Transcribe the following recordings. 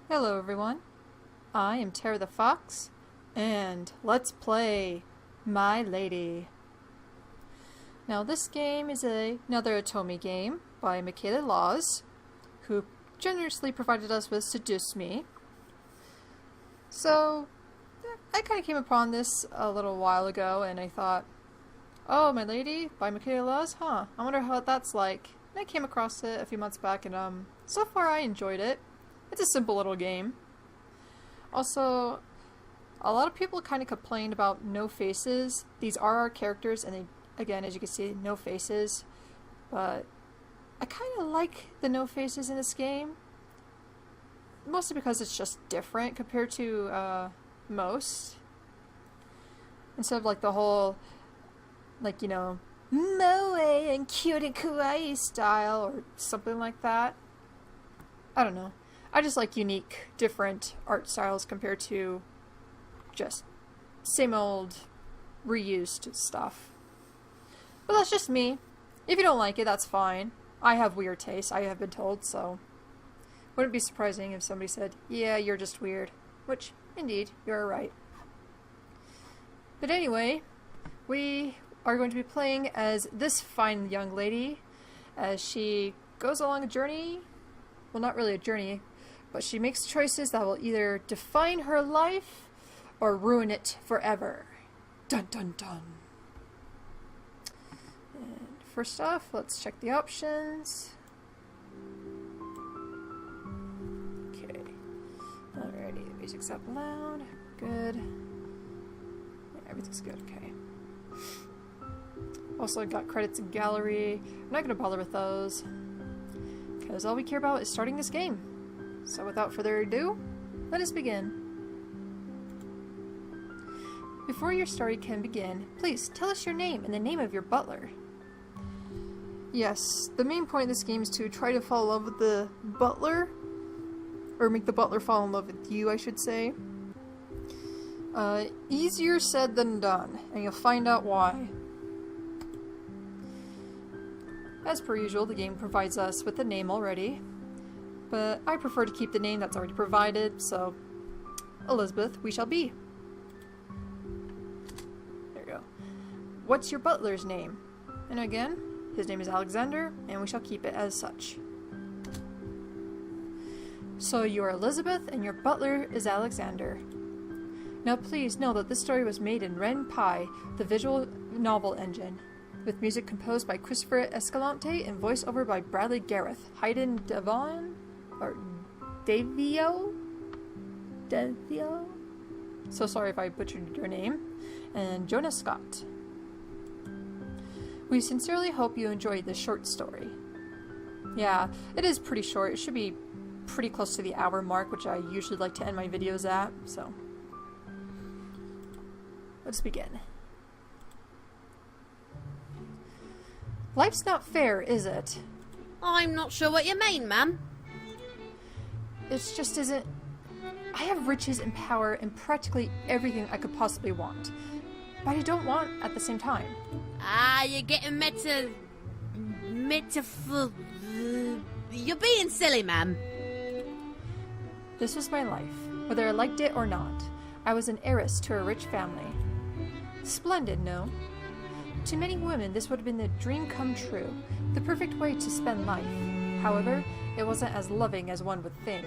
Hello everyone, I am Tara the Fox, and let's play My Lady. Now this game is another Otome game by Michaela Laws, who generously provided us with Seduce Me. So, I kind of came upon this a little while ago, and I thought, oh, My Lady by Michaela Laws, I wonder what that's like. And I came across it a few months back, and so far I enjoyed it. It's a simple little game. Also, a lot of people kind of complained about no faces. These are our characters, and they, again, as you can see, no faces. But I kind of like the no faces in this game. Mostly because it's just different compared to most. Instead of like the whole, like, you know, moe and cute and kawaii style or something like that. I don't know. I just like unique, different art styles compared to just same old, reused stuff. But that's just me. If you don't like it, that's fine. I have weird taste, I have been told, so wouldn't be surprising if somebody said, yeah, you're just weird. Which, indeed, you're right. But anyway, we are going to be playing as this fine young lady as she goes along a journey. Well, not really a journey, but she makes choices that will either define her life or ruin it forever. Dun dun dun. And first off, let's check the options. Okay. Alrighty, the music's up loud. Good. Yeah, everything's good, okay. Also, I got credits in gallery. I'm not going to bother with those, because all we care about is starting this game. So without further ado, let us begin. Before your story can begin, please tell us your name and the name of your butler. Yes, the main point of this game is to try to fall in love with the butler, or make the butler fall in love with you, I should say. Easier said than done, and you'll find out why. As per usual, the game provides us with a name already, but I prefer to keep the name that's already provided, so Elizabeth we shall be. There we go. What's your butler's name? And again, his name is Alexander, and we shall keep it as such. So you are Elizabeth, and your butler is Alexander. Now please know that this story was made in Ren Pi, the visual novel engine, with music composed by Christopher Escalante and voiceover by Bradley Gareth, Hayden Devon, or Davio? So sorry if I butchered your name, and Jonah Scott. We sincerely hope you enjoyed this short story. Yeah, it is pretty short. It should be pretty close to the hour mark, which I usually like to end my videos at, so let's begin. Life's not fair, is it? I'm not sure what you mean, ma'am. It just isn't. I have riches and power and practically everything I could possibly want, but I don't want at the same time. You're getting You're being silly, ma'am. This was my life, whether I liked it or not. I was an heiress to a rich family. Splendid, no? To many women, this would have been the dream come true, the perfect way to spend life. However, it wasn't as loving as one would think.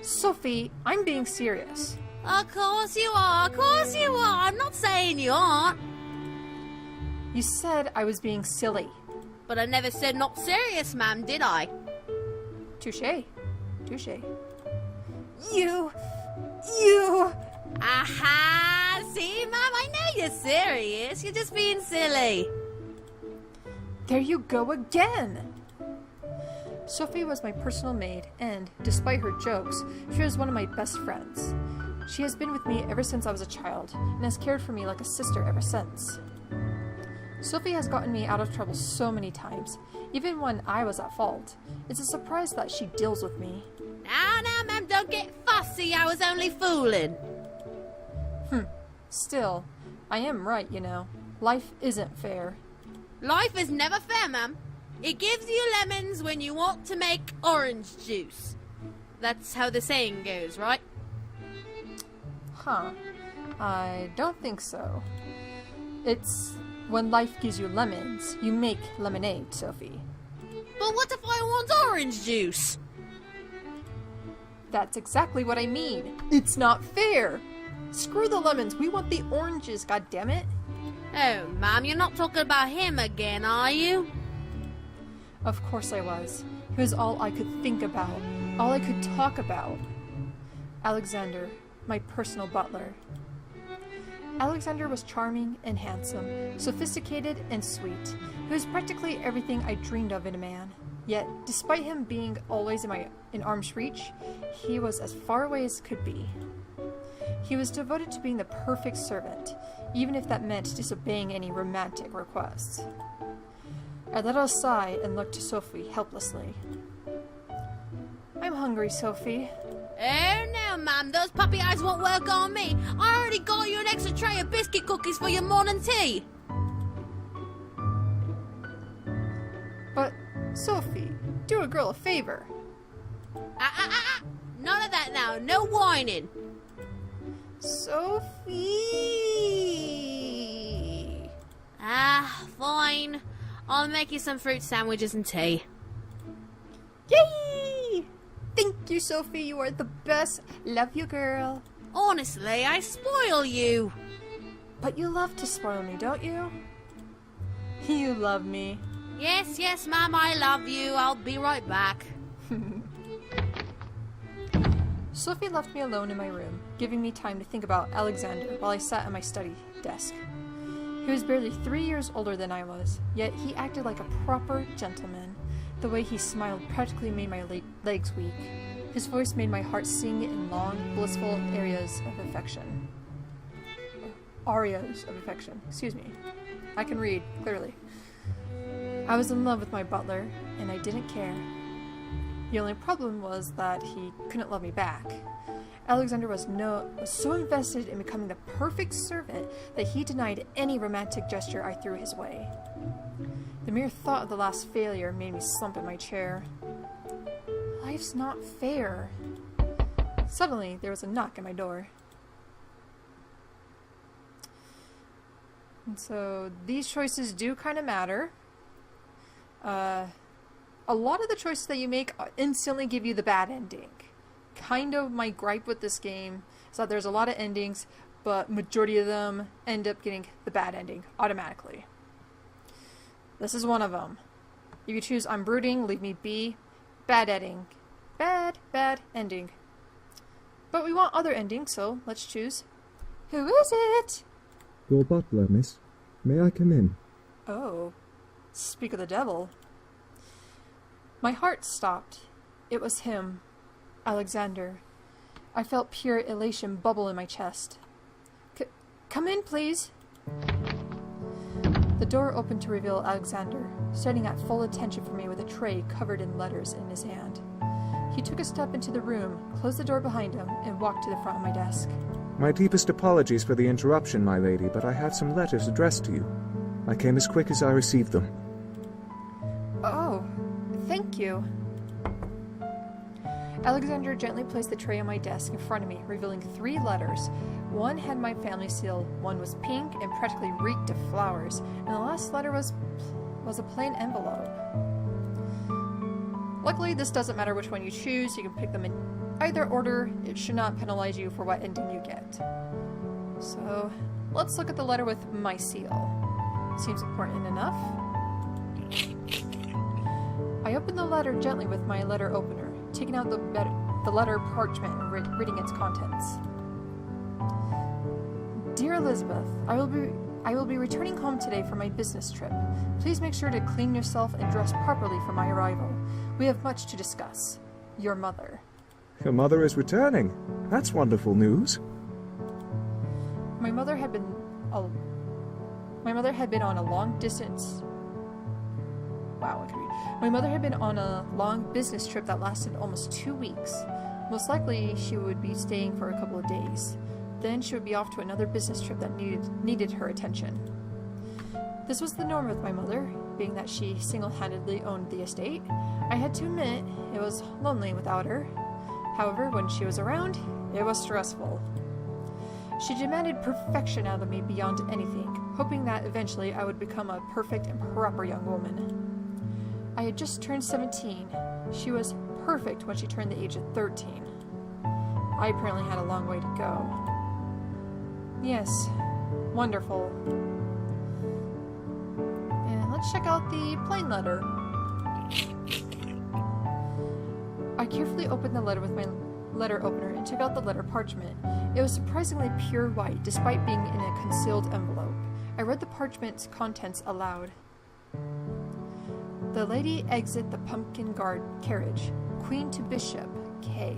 Sophie, I'm being serious. Of course you are, I'm not saying you aren't. You said I was being silly. But I never said not serious, ma'am, did I? Touché. You... Aha! See, ma'am, I know you're serious. You're just being silly. There you go again! Sophie was my personal maid, and, despite her jokes, she was one of my best friends. She has been with me ever since I was a child, and has cared for me like a sister ever since. Sophie has gotten me out of trouble so many times, even when I was at fault. It's a surprise that she deals with me. Now, ma'am, don't get fussy. I was only fooling. Still, I am right, you know. Life isn't fair. Life is never fair, ma'am. It gives you lemons when you want to make orange juice. That's how the saying goes, right? Huh. I don't think so. It's when life gives you lemons, you make lemonade, Sophie. But what if I want orange juice? That's exactly what I mean. It's not fair. Screw the lemons. We want the oranges, goddammit. Oh, Mom, you're not talking about him again, are you? Of course I was. He was all I could think about. All I could talk about. Alexander, my personal butler. Alexander was charming and handsome, sophisticated and sweet. He was practically everything I dreamed of in a man. Yet, despite him being always in arm's reach, he was as far away as could be. He was devoted to being the perfect servant, even if that meant disobeying any romantic requests. I let out a sigh and looked to Sophie helplessly. I'm hungry, Sophie. Oh no, Mum, those puppy eyes won't work on me. I already got you an extra tray of biscuit cookies for your morning tea. But, Sophie, do a girl a favor. None of that now, no whining. Sophie! Fine. I'll make you some fruit sandwiches and tea. Yay! Thank you, Sophie. You are the best. Love you, girl. Honestly, I spoil you. But you love to spoil me, don't you? You love me. Yes, Mum, I love you. I'll be right back. Sophie left me alone in my room, giving me time to think about Alexander while I sat at my study desk. He was barely 3 years older than I was, yet he acted like a proper gentleman. The way he smiled practically made my legs weak. His voice made my heart sing in long, blissful arias of affection. Arias of affection, excuse me. I can read, clearly. I was in love with my butler, and I didn't care. The only problem was that he couldn't love me back. Alexander was so invested in becoming the perfect servant that he denied any romantic gesture I threw his way. The mere thought of the last failure made me slump in my chair. Life's not fair. Suddenly, there was a knock at my door. And so, these choices do kind of matter. A lot of the choices that you make instantly give you the bad ending. Kind of my gripe with this game is that there's a lot of endings, but majority of them end up getting the bad ending automatically. This is one of them. If you choose I'm brooding, leave me be, bad ending. Bad ending. But we want other endings, so let's choose. Who is it? Your butler, miss. May I come in? Oh, speak of the devil. My heart stopped. It was him, Alexander. I felt pure elation bubble in my chest. Come in, please. The door opened to reveal Alexander, standing at full attention for me with a tray covered in letters in his hand. He took a step into the room, closed the door behind him, and walked to the front of my desk. My deepest apologies for the interruption, my lady, but I have some letters addressed to you. I came as quick as I received them. Oh, thank you. Alexander gently placed the tray on my desk in front of me, revealing 3 letters. One had my family seal, one was pink and practically reeked of flowers, and the last letter was a plain envelope. Luckily, this doesn't matter which one you choose. You can pick them in either order. It should not penalize you for what ending you get. So, let's look at the letter with my seal. Seems important enough. I opened the letter gently with my letter opener, taking out the letter parchment and reading its contents. Dear Elizabeth, I will be returning home today for my business trip. Please make sure to clean yourself and dress properly for my arrival. We have much to discuss. Your mother. Your mother is returning. That's wonderful news. My mother had been on a long distance. Wow, I can read. My mother had been on a long business trip that lasted almost 2 weeks. Most likely, she would be staying for a couple of days. Then she would be off to another business trip that needed her attention. This was the norm with my mother, being that she single-handedly owned the estate. I had to admit, it was lonely without her. However, when she was around, it was stressful. She demanded perfection out of me beyond anything, hoping that eventually I would become a perfect and proper young woman. I had just turned 17. She was perfect when she turned the age of 13. I apparently had a long way to go. Yes, wonderful. And let's check out the plain letter. I carefully opened the letter with my letter opener and took out the letter parchment. It was surprisingly pure white, despite being in a concealed envelope. I read the parchment's contents aloud. The lady exit the pumpkin guard carriage. Queen to bishop. K.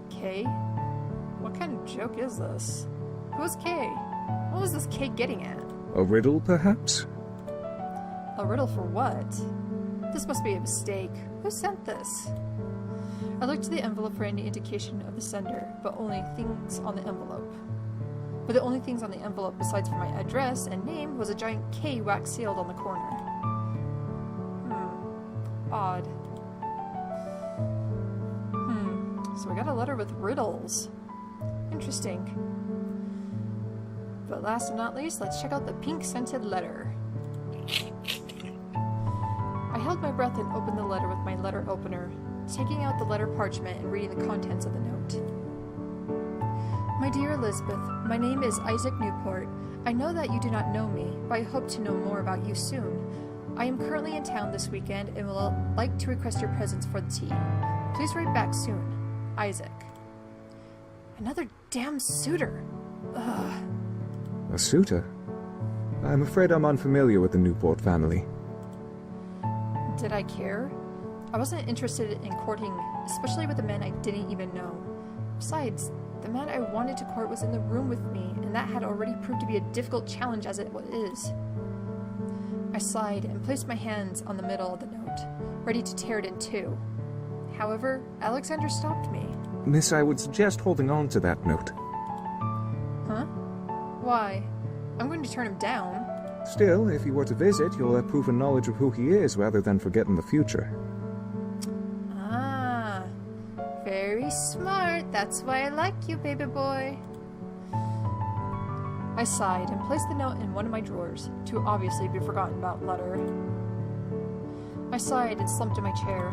K? What kind of joke is this? Who is K? What was this K getting at? A riddle, perhaps? A riddle for what? This must be a mistake. Who sent this? I looked at the envelope for any indication of the sender, but the only things on the envelope besides for my address and name was a giant K wax sealed on the corner. Odd. So I got a letter with riddles. Interesting. But last but not least, let's check out the pink scented letter. I held my breath and opened the letter with my letter opener, taking out the letter parchment and reading the contents of the note. My dear Elizabeth, my name is Isaac Newport. I know that you do not know me, but I hope to know more about you soon. I am currently in town this weekend and will like to request your presence for the tea. Please write back soon. Isaac. Another damn suitor. Ugh. A suitor? I'm afraid I'm unfamiliar with the Newport family. Did I care? I wasn't interested in courting, especially with a man I didn't even know. Besides, the man I wanted to court was in the room with me, and that had already proved to be a difficult challenge as it is. I sighed and placed my hands on the middle of the note, ready to tear it in two. However, Alexander stopped me. Miss, I would suggest holding on to that note. Huh? Why? I'm going to turn him down. Still, if you were to visit, you'll have proven knowledge of who he is rather than forget in the future. Ah, very smart. That's why I like you, baby boy. I sighed and placed the note in one of my drawers, to obviously be forgotten about letter. I sighed and slumped in my chair.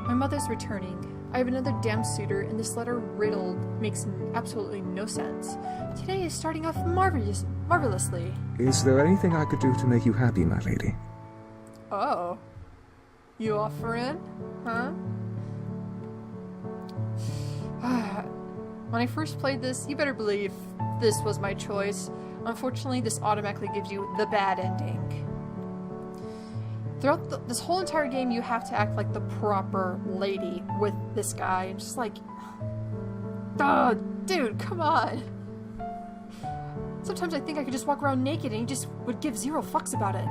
My mother's returning. I have another damn suitor, and this letter riddle makes absolutely no sense. Today is starting off marvelously. Is there anything I could do to make you happy, my lady? Oh. You offering? Huh? When I first played this, you better believe this was my choice. Unfortunately, this automatically gives you the bad ending. Throughout this whole entire game, you have to act like the proper lady with this guy. And just like... Oh, dude, come on. Sometimes I think I could just walk around naked and he just would give zero fucks about it.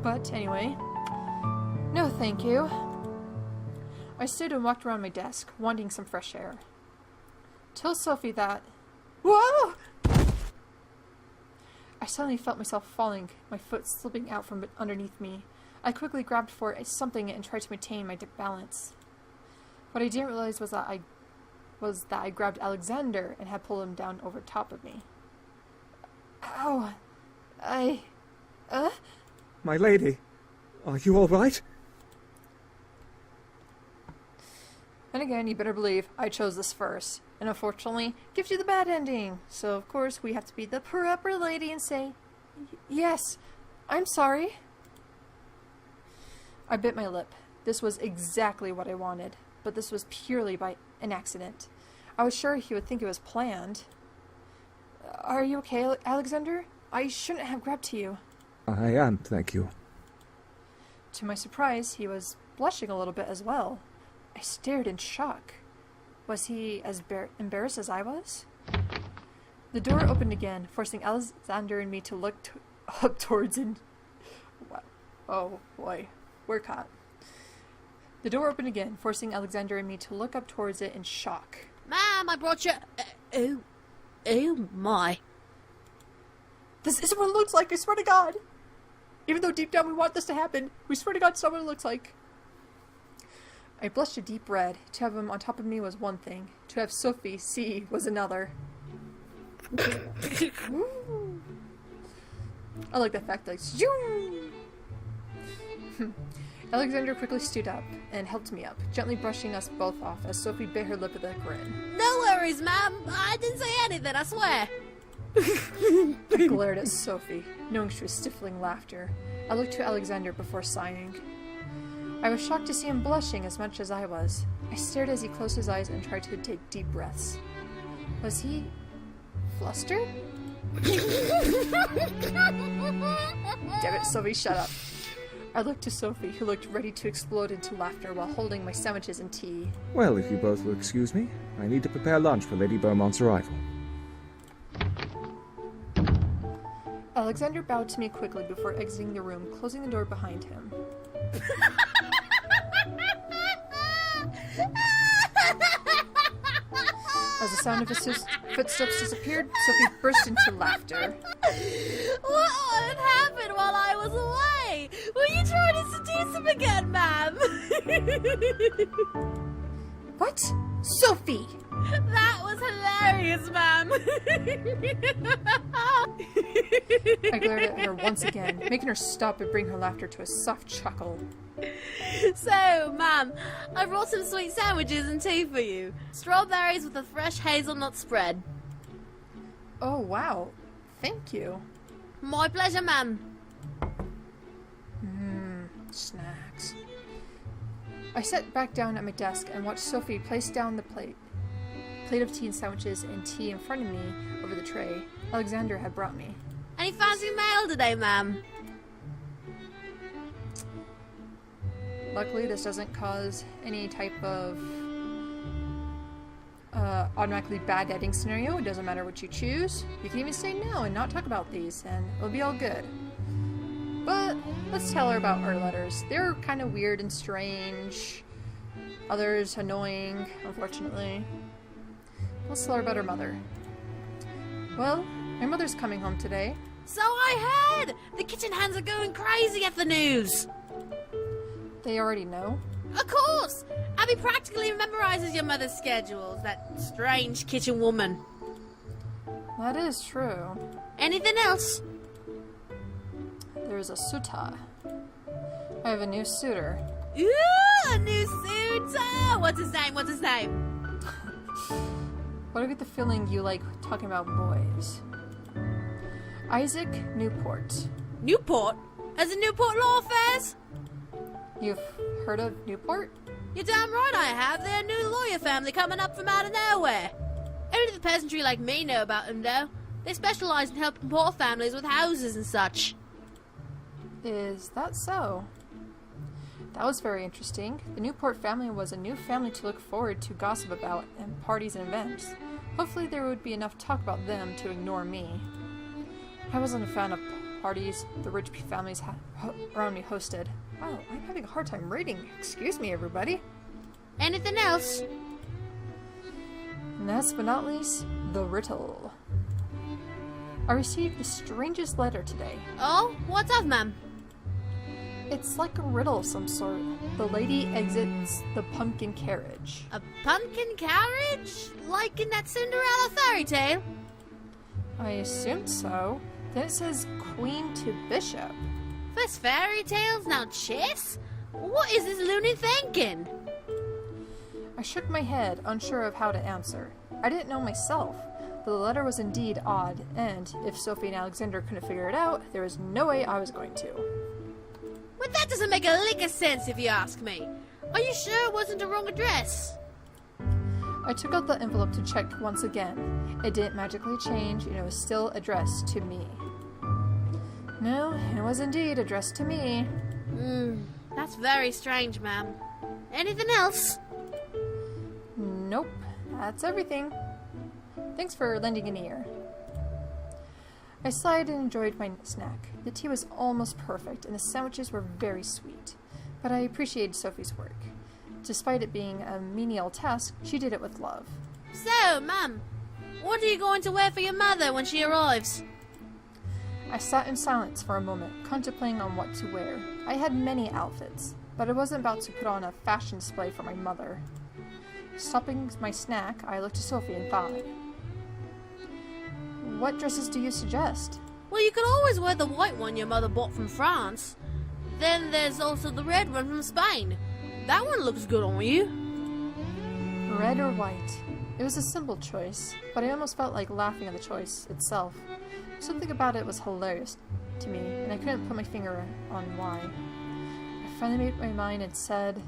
But anyway... No, thank you. I stood and walked around my desk, wanting some fresh air. Tell Sophie that... Whoa! I suddenly felt myself falling, my foot slipping out from underneath me. I quickly grabbed for something and tried to maintain my balance. What I didn't realize was that I grabbed Alexander and had pulled him down over top of me. Ow! My lady, are you all right? And again, you better believe I chose this first. And unfortunately, gives you the bad ending. So, of course, we have to be the proper lady and say, yes, I'm sorry. I bit my lip. This was exactly what I wanted. But this was purely by an accident. I was sure he would think it was planned. Are you okay, Alexander? I shouldn't have grabbed to you. I am, thank you. To my surprise, he was blushing a little bit as well. I stared in shock. Was he as embarrassed as I was? The door opened again, forcing Alexander and me to look up towards it. Oh boy, we're caught. The door opened again, forcing Alexander and me to look up towards it in shock. Ma'am, I brought you... Oh my. This isn't what it looks like, I swear to God! Even though deep down we want this to happen, we swear to God it's not what it looks like. I blushed a deep red. To have him on top of me was one thing. To have Sophie see was another. I like the fact that Alexander quickly stood up and helped me up, gently brushing us both off as Sophie bit her lip with a grin. No worries, ma'am. I didn't say anything, I swear. I glared at Sophie, knowing she was stifling laughter. I looked to Alexander before sighing. I was shocked to see him blushing as much as I was. I stared as he closed his eyes and tried to take deep breaths. Was he flustered? Damn it, Sophie, shut up. I looked to Sophie, who looked ready to explode into laughter while holding my sandwiches and tea. Well, if you both will excuse me, I need to prepare lunch for Lady Beaumont's arrival. Alexander bowed to me quickly before exiting the room, closing the door behind him. As the sound of his footsteps disappeared, Sophie burst into laughter. What happened while I was away? Were you trying to seduce him again, ma'am? What? Sophie! That was hilarious, ma'am. I glared at her once again, making her stop and bring her laughter to a soft chuckle. So, ma'am, I brought some sweet sandwiches and tea for you. Strawberries with a fresh hazelnut spread. Oh, wow. Thank you. My pleasure, ma'am. Snacks. I sat back down at my desk and watched Sophie place down the plate of tea and sandwiches and tea in front of me over the tray Alexander had brought me. Any fancy mail today, ma'am? Luckily, this doesn't cause any type of automatically bad editing scenario. It doesn't matter what you choose. You can even say no and not talk about these, and it'll be all good. But let's tell her about our letters. They're kind of weird and strange. Others annoying, unfortunately. Let's tell her about her mother. Well, my mother's coming home today. So I heard! The kitchen hands are going crazy at the news! They already know. Of course! Abby practically memorizes your mother's schedules, that strange kitchen woman. That is true. Anything else? There's a suitor. I have a new suitor. Ooh, a new suitor! What's his name? What's his name? But I get the feeling you like talking about boys. Isaac Newport. Newport? As in Newport Law Affairs? You've heard of Newport? You're damn right I have. They're a new lawyer family coming up from out of nowhere. Only the peasantry like me know about them, though. They specialize in helping poor families with houses and such. Is that so? That was very interesting. The Newport family was a new family to look forward to gossip about and parties and events. Hopefully there would be enough talk about them to ignore me. I wasn't a fan of parties the rich families around me hosted. Wow, I'm having a hard time reading. Excuse me, everybody. Anything else? Last but not least, the riddle. I received the strangest letter today. Oh, what's up, ma'am? It's like a riddle of some sort. The lady exits the pumpkin carriage. A pumpkin carriage? Like in that Cinderella fairy tale? I assumed so. Then it says Queen to Bishop. First fairy tales, now chess? What is this loony thinking? I shook my head, unsure of how to answer. I didn't know myself. The letter was indeed odd, and if Sophie and Alexander couldn't figure it out, there was no way I was going to. Well, that doesn't make a lick of sense if you ask me. Are you sure it wasn't the wrong address? I took out the envelope to check once again. It didn't magically change, and it was still addressed to me. No, it was indeed addressed to me. That's very strange, ma'am. Anything else? Nope, that's everything. Thanks for lending an ear. I sighed and enjoyed my snack. The tea was almost perfect, and the sandwiches were very sweet. But I appreciated Sophie's work. Despite it being a menial task, she did it with love. So, ma'am, what are you going to wear for your mother when she arrives? I sat in silence for a moment, contemplating on what to wear. I had many outfits, but I wasn't about to put on a fashion display for my mother. Stopping my snack, I looked to Sophie and thought, "What dresses do you suggest?" Well, you could always wear the white one your mother bought from France. Then there's also the red one from Spain. That one looks good on you. Red or white? It was a simple choice, but I almost felt like laughing at the choice itself. Something about it was hilarious to me, and I couldn't put my finger on why. I finally made my mind and said,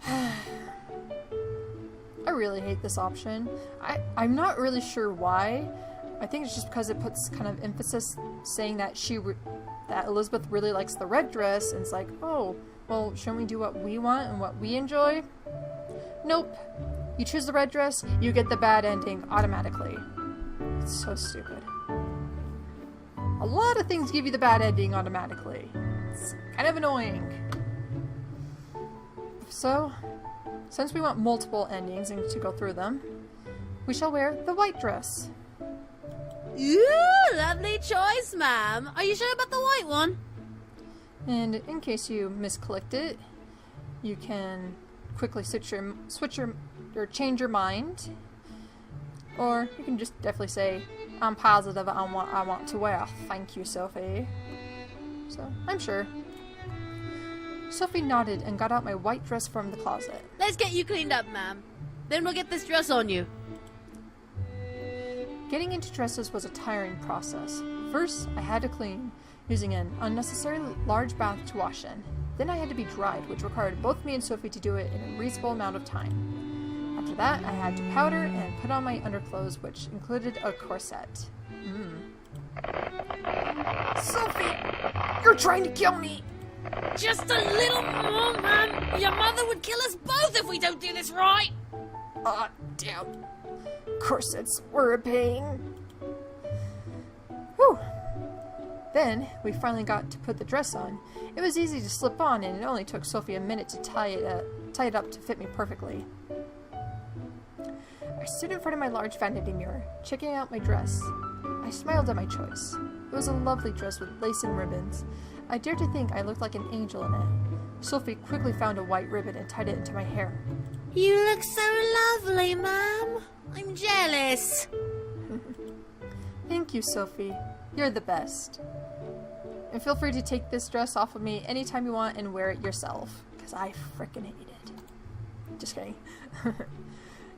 I really hate this option. I'm not really sure why. I think it's just because it puts kind of emphasis saying that that Elizabeth really likes the red dress, and it's like, oh, well, shouldn't we do what we want and what we enjoy? Nope. You choose the red dress, you get the bad ending automatically. It's so stupid. A lot of things give you the bad ending automatically. It's kind of annoying. So, since we want multiple endings and to go through them, we shall wear the white dress. Ooh, lovely choice, ma'am. Are you sure about the white one? And in case you misclicked it, you can quickly or change your mind, or you can just definitely say, "I'm positive on what I want to wear. Thank you, Sophie." So I'm sure. Sophie nodded and got out my white dress from the closet. Let's get you cleaned up, ma'am. Then we'll get this dress on you. Getting into dresses was a tiring process. First, I had to clean, using an unnecessarily large bath to wash in. Then I had to be dried, which required both me and Sophie to do it in a reasonable amount of time. After that, I had to powder and put on my underclothes, which included a corset. Sophie! You're trying to kill me! Just a little more, ma'am. Your mother would kill us both if we don't do this right. Ah, damn. Corsets were a pain. Whew. Then, we finally got to put the dress on. It was easy to slip on, and it only took Sophie a minute to tie it up to fit me perfectly. I stood in front of my large vanity mirror, checking out my dress. I smiled at my choice. It was a lovely dress with lace and ribbons. I dared to think I looked like an angel in it. Sophie quickly found a white ribbon and tied it into my hair. You look so lovely, ma'am. I'm jealous. Thank you, Sophie. You're the best. And feel free to take this dress off of me anytime you want and wear it yourself, because I frickin' hate it. Just kidding.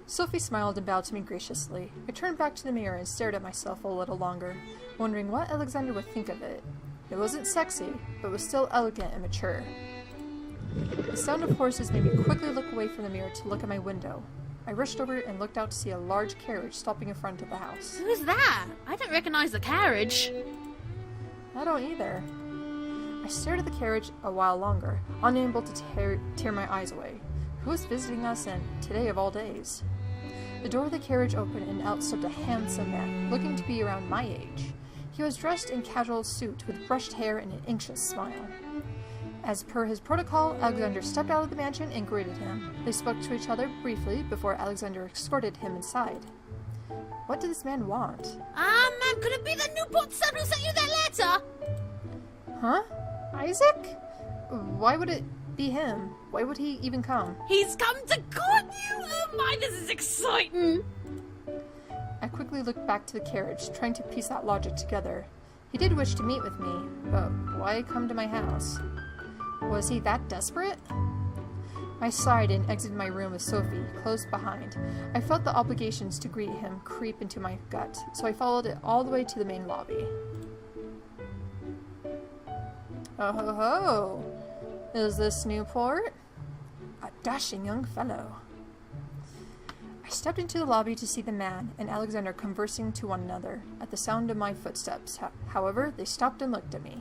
Sophie smiled and bowed to me graciously. I turned back to the mirror and stared at myself a little longer, wondering what Alexander would think of it. It wasn't sexy, but was still elegant and mature. The sound of horses made me quickly look away from the mirror to look at my window. I rushed over and looked out to see a large carriage stopping in front of the house. Who's that? I don't recognize the carriage. I don't either. I stared at the carriage a while longer, unable to tear my eyes away. Who was visiting us, and today of all days? The door of the carriage opened and out stepped a handsome man, looking to be around my age. He was dressed in casual suit with brushed hair and an anxious smile. As per his protocol, Alexander stepped out of the mansion and greeted him. They spoke to each other briefly before Alexander escorted him inside. What did this man want? Ma'am, could it be the Newport son who sent you that letter? Huh? Isaac? Why would it be him? Why would he even come? He's come to court you! Oh my, this is exciting! I quickly looked back to the carriage, trying to piece that logic together. He did wish to meet with me, but why come to my house? Was he that desperate? I sighed and exited my room with Sophie, closed behind. I felt the obligations to greet him creep into my gut, so I followed it all the way to the main lobby. Oh ho ho! Is this Newport? A dashing young fellow. I stepped into the lobby to see the man and Alexander conversing to one another at the sound of my footsteps. However, they stopped and looked at me.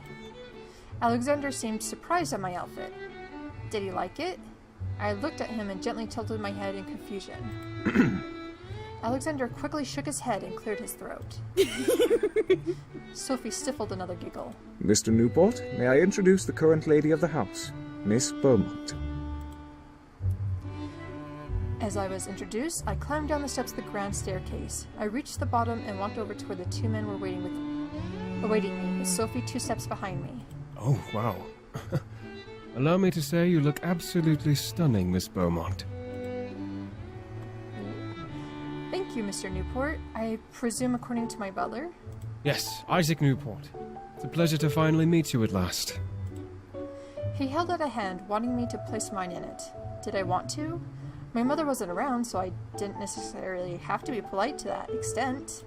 Alexander seemed surprised at my outfit. Did he like it? I looked at him and gently tilted my head in confusion. Alexander quickly shook his head and cleared his throat. Sophie stifled another giggle. Mr. Newport, may I introduce the current lady of the house, Miss Beaumont. As I was introduced, I climbed down the steps of the grand staircase. I reached the bottom and walked over to where the two men were awaiting me, with Sophie 2 steps behind me. Oh, wow. Allow me to say you look absolutely stunning, Miss Beaumont. Thank you, Mr. Newport. I presume according to my butler? Yes, Isaac Newport. It's a pleasure to finally meet you at last. He held out a hand, wanting me to place mine in it. Did I want to? My mother wasn't around, so I didn't necessarily have to be polite to that extent.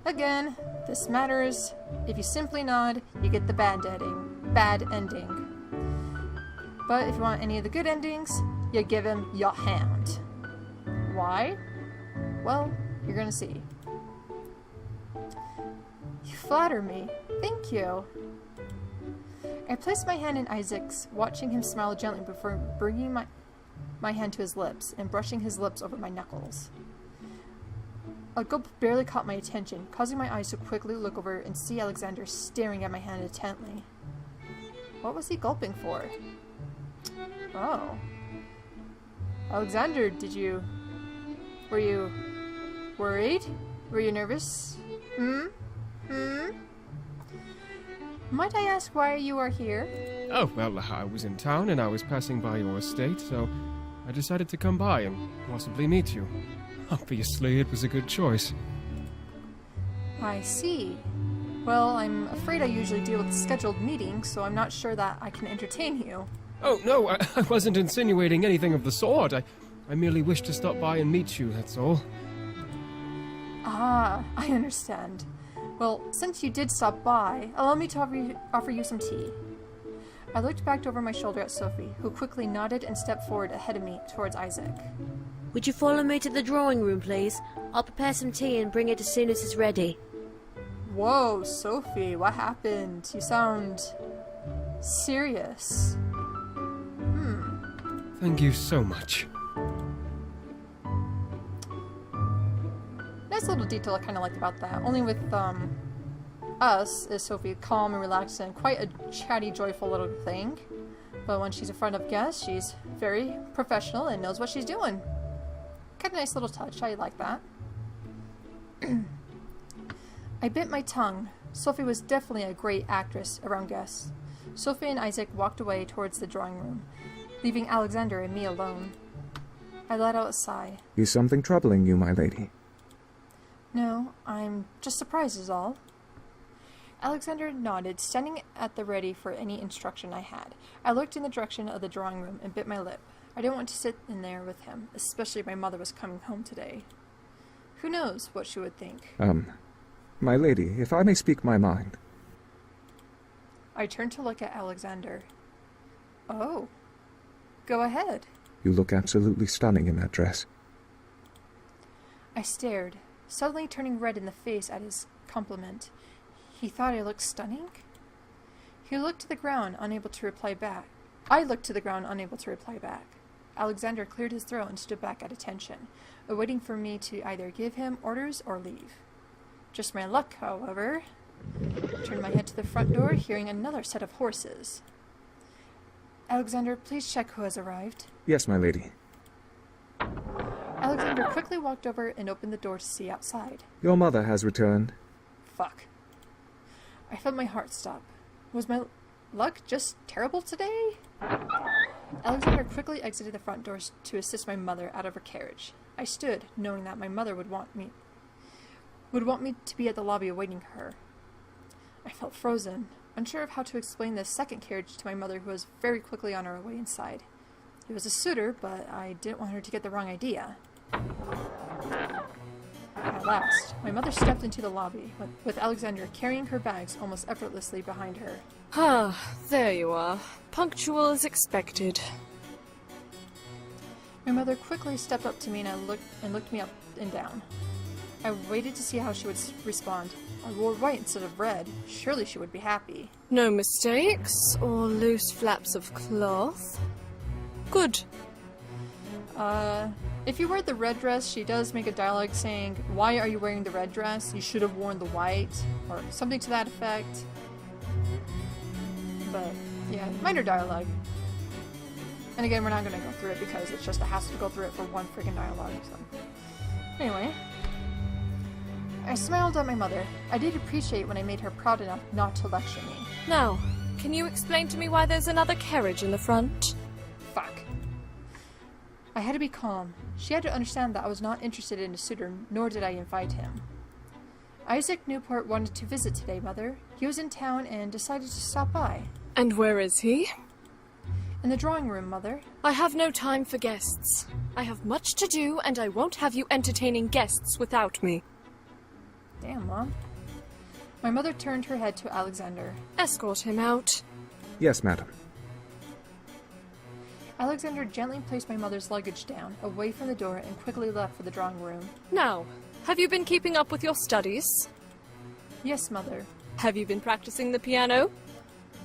Again, this matters. If you simply nod, you get the bad ending. But if you want any of the good endings, you give him your hand. Why? Well, you're gonna see. You flatter me. Thank you. I placed my hand in Isaac's, watching him smile gently before bringing my hand to his lips and brushing his lips over my knuckles. A gulp barely caught my attention, causing my eyes to quickly look over and see Alexander staring at my hand intently. What was he gulping for? Oh. Alexander, were you worried? Were you nervous? Might I ask why you are here? Oh, well, I was in town and I was passing by your estate, so I decided to come by and possibly meet you. Obviously, it was a good choice. I see. Well, I'm afraid I usually deal with scheduled meetings, so I'm not sure that I can entertain you. Oh, no, I wasn't insinuating anything of the sort. I merely wished to stop by and meet you, that's all. Ah, I understand. Well, since you did stop by, allow me to offer you some tea. I looked back over my shoulder at Sophie, who quickly nodded and stepped forward ahead of me towards Isaac. Would you follow me to the drawing room, please? I'll prepare some tea and bring it as soon as it's ready. Whoa, Sophie, what happened? You sound serious. Thank you so much. Nice little detail I kind of liked about that. Only with us is Sophie calm and relaxed and quite a chatty, joyful little thing. But when she's in front of guests, she's very professional and knows what she's doing. Kind of nice little touch. I like that. I bit my tongue. Sophie was definitely a great actress around guests. Sophie and Isaac walked away towards the drawing room, leaving Alexander and me alone. I let out a sigh. Is something troubling you, my lady? No, I'm just surprised is all. Alexander nodded, standing at the ready for any instruction I had. I looked in the direction of the drawing room and bit my lip. I didn't want to sit in there with him, especially if my mother was coming home today. Who knows what she would think. My lady, if I may speak my mind. I turned to look at Alexander. Oh. Go ahead. You look absolutely stunning in that dress. I stared, suddenly turning red in the face at his compliment. He thought I looked stunning? He looked to the ground, unable to reply back. I looked to the ground, unable to reply back. Alexander cleared his throat and stood back at attention, awaiting for me to either give him orders or leave. Just my luck, however. I turned my head to the front door, hearing another set of horses. Alexander, please check who has arrived. Yes, my lady. Alexander quickly walked over and opened the door to see outside. Your mother has returned. Fuck. I felt my heart stop. Was my luck just terrible today? Alexander quickly exited the front doors to assist my mother out of her carriage. I stood, knowing that my mother would want me to be at the lobby awaiting her. I felt frozen, unsure of how to explain this second carriage to my mother, who was very quickly on her way inside. He was a suitor, but I didn't want her to get the wrong idea. At last, my mother stepped into the lobby, with Alexander carrying her bags almost effortlessly behind her. Ah, there you are. Punctual as expected. My mother quickly stepped up to me and looked me up and down. I waited to see how she would respond. I wore white instead of red. Surely she would be happy. No mistakes or loose flaps of cloth. Good. If you wear the red dress, she does make a dialogue saying, "Why are you wearing the red dress? You should have worn the white," or something to that effect. But, yeah, minor dialogue. And again, we're not going to go through it because it's just a hassle to go through it for one freaking dialogue, so. Anyway. I smiled at my mother. I did appreciate when I made her proud enough not to lecture me. Now, Can you explain to me why there's another carriage in the front? Fuck. I had to be calm. She had to understand that I was not interested in a suitor, nor did I invite him. Isaac Newport wanted to visit today, Mother. He was in town and decided to stop by. And where is he? In the drawing room, Mother. I have no time for guests. I have much to do, and I won't have you entertaining guests without me. Damn, Mom. My mother turned her head to Alexander. Escort him out. Yes, madam. Alexander gently placed my mother's luggage down, away from the door, and quickly left for the drawing room. Now, have you been keeping up with your studies? Yes, Mother. Have you been practicing the piano?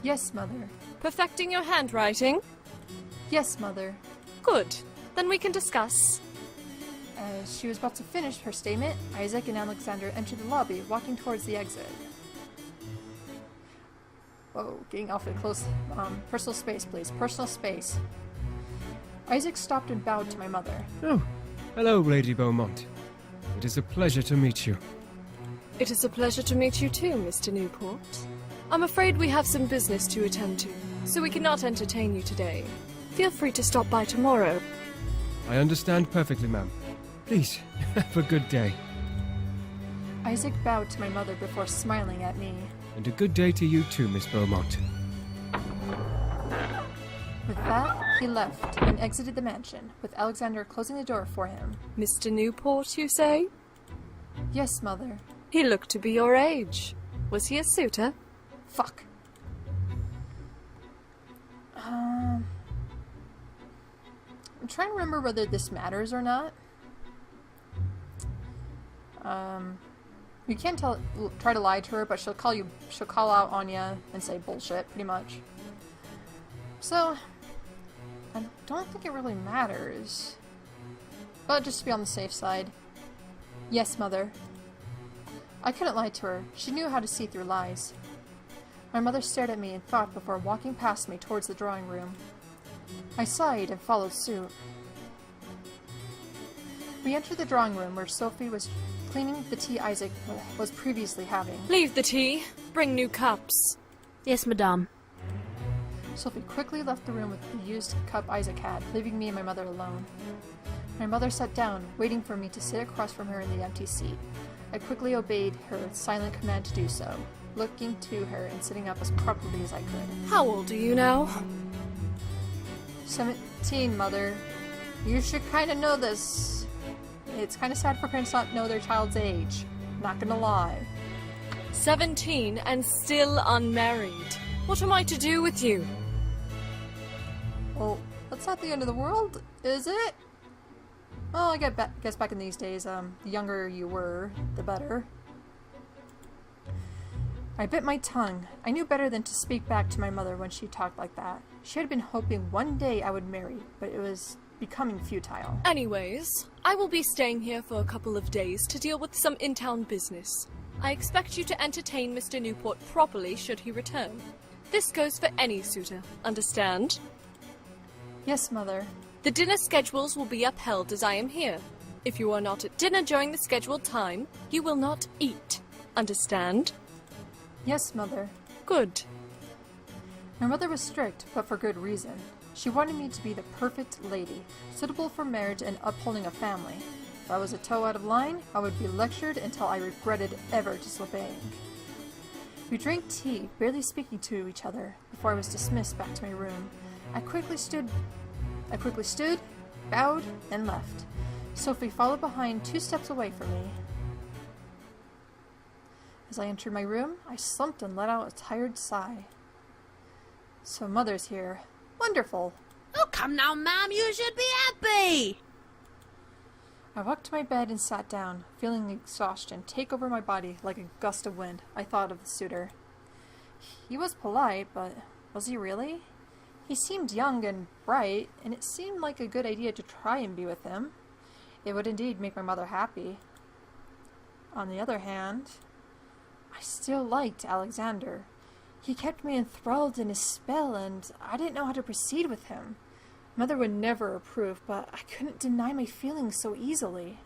Yes, Mother. Perfecting your handwriting? Yes, Mother. Good. Then we can discuss. As she was about to finish her statement, Isaac and Alexander entered the lobby, walking towards the exit. Whoa, getting awfully close. Personal space, please. Personal space. Isaac stopped and bowed to my mother. Oh, hello, Lady Beaumont. It is a pleasure to meet you. It is a pleasure to meet you too, Mr. Newport. I'm afraid we have some business to attend to, so we cannot entertain you today. Feel free to stop by tomorrow. I understand perfectly, ma'am. Please, have a good day. Isaac bowed to my mother before smiling at me. And a good day to you too, Miss Beaumont. With that, he left and exited the mansion, with Alexander closing the door for him. Mr. Newport, you say? Yes, Mother. He looked to be your age. Was he a suitor? Fuck. I'm trying to remember whether this matters or not. You can try to lie to her, but she'll call out on you and say bullshit, pretty much. So, I don't think it really matters. But just to be on the safe side. Yes, Mother. I couldn't lie to her. She knew how to see through lies. My mother stared at me in thought before walking past me towards the drawing room. I sighed and followed suit. We entered the drawing room where Sophie was cleaning the tea Isaac was previously having. Leave the tea. Bring new cups. Yes, madame. Sophie quickly left the room with the used cup Isaac had, leaving me and my mother alone. My mother sat down, waiting for me to sit across from her in the empty seat. I quickly obeyed her silent command to do so, looking to her and sitting up as properly as I could. How old are you now? 17, Mother. You should kind of know this. It's kind of sad for parents not know their child's age. Not gonna lie. 17 and still unmarried. What am I to do with you? Well, that's not the end of the world, is it? Well, I guess back in these days, the younger you were, the better. I bit my tongue. I knew better than to speak back to my mother when she talked like that. She had been hoping one day I would marry, but it was becoming futile. Anyways, I will be staying here for a couple of days to deal with some in-town business. I expect you to entertain Mr. Newport properly should he return. This goes for any suitor, understand? Yes, Mother. The dinner schedules will be upheld as I am here. If you are not at dinner during the scheduled time, you will not eat. Understand? Yes, Mother. Good. My mother was strict, but for good reason. She wanted me to be the perfect lady, suitable for marriage and upholding a family. If I was a toe out of line, I would be lectured until I regretted ever disobeying. We drank tea, barely speaking to each other, before I was dismissed back to my room. I quickly stood, bowed, and left. Sophie followed behind 2 steps away from me. As I entered my room, I slumped and let out a tired sigh. So Mother's here. Wonderful! Oh, come now, ma'am, you should be happy! I walked to my bed and sat down, feeling exhaustion take over my body like a gust of wind. I thought of the suitor. He was polite, but was he really? He seemed young and bright, and it seemed like a good idea to try and be with him. It would indeed make my mother happy. On the other hand, I still liked Alexander. He kept me enthralled in his spell, and I didn't know how to proceed with him. Mother would never approve, but I couldn't deny my feelings so easily.